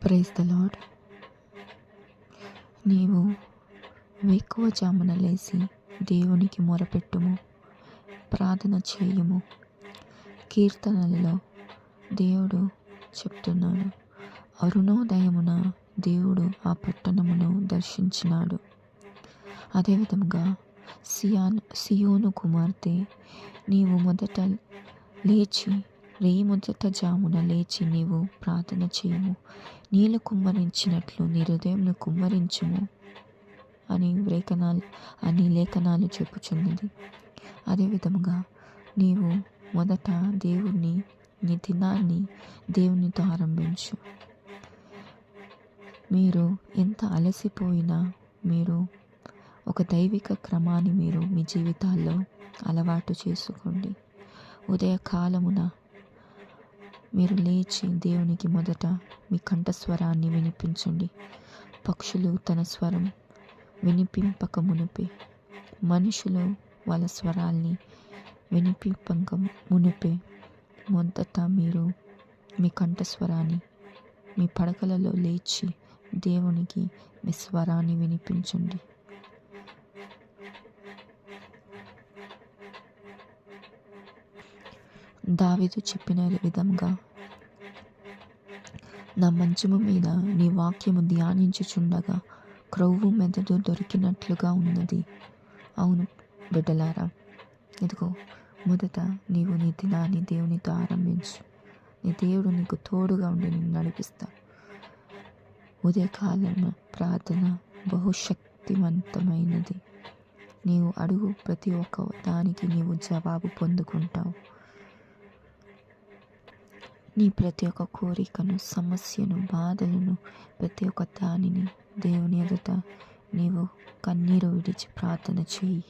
Praise the lord. నీవు వేకువ జామున లేచి దేవునికి మొరపెట్టుము, ప్రార్థన చేయుము. కీర్తనలలో దేవుడు చెప్తున్నాడు, అరుణోదయమున దేవుడు ఆ పట్టణమును దర్శించినాడు. అదేవిధంగా సియోను కుమార్తె, నీవు మొదట జామున లేచి నీవు ప్రార్థన చేయుము, నీళ్ళు కుమ్మరించినట్లు నీ హృదయంను కుమ్మరించుము అని లేఖనాలు చెప్పుచున్నది. అదేవిధముగా నీవు మొదట నీ దినాన్ని దేవునితో ఆరంభించు. మీరు ఎంత అలసిపోయినా మీరు ఒక దైవిక క్రమాన్ని మీరు మీ జీవితాల్లో అలవాటు చేసుకోండి. ఉదయకాలమున మీరు లేచి దేవునికి మొదట మీ కంఠస్వరాన్ని వినిపించండి. పక్షులు తన స్వరం వినిపింపక మునిపే, మనుషులు వాళ్ళ స్వరాల్ని వినిపింపక మునిపే మొదట మీరు మీ కంఠస్వరాన్ని మీ పడకలలో లేచి దేవునికి మీ స్వరాన్ని వినిపించండి. దావీదు చెప్పిన విధంగా, నా మంచము మీద నీ వాక్యము ధ్యానించుచుండగా క్రొవ్వు మెదడు దొరికినట్లుగా ఉన్నది. అవును బిడ్డలారా, ఇదిగో మొదట నీవు నీ దినాన్ని దేవునితో ఆరంభించు. నీ దేవుడు నీకు తోడుగా ఉండి నిన్ను నడిపిస్తాడు. ఉదయకాలం ప్రార్థన బహుశక్తివంతమైనది. నీవు అడుగు ప్రతి ఒక్క దానికి నీవు జవాబు పొందుకుంటావు. నీ ప్రతి ఒక్క కోరికను, సమస్యను, బాధలను, ప్రతి ఒక్క దానిని దేవుని ఎదుట నీవు కన్నీరు విడిచి ప్రార్థన చేయి.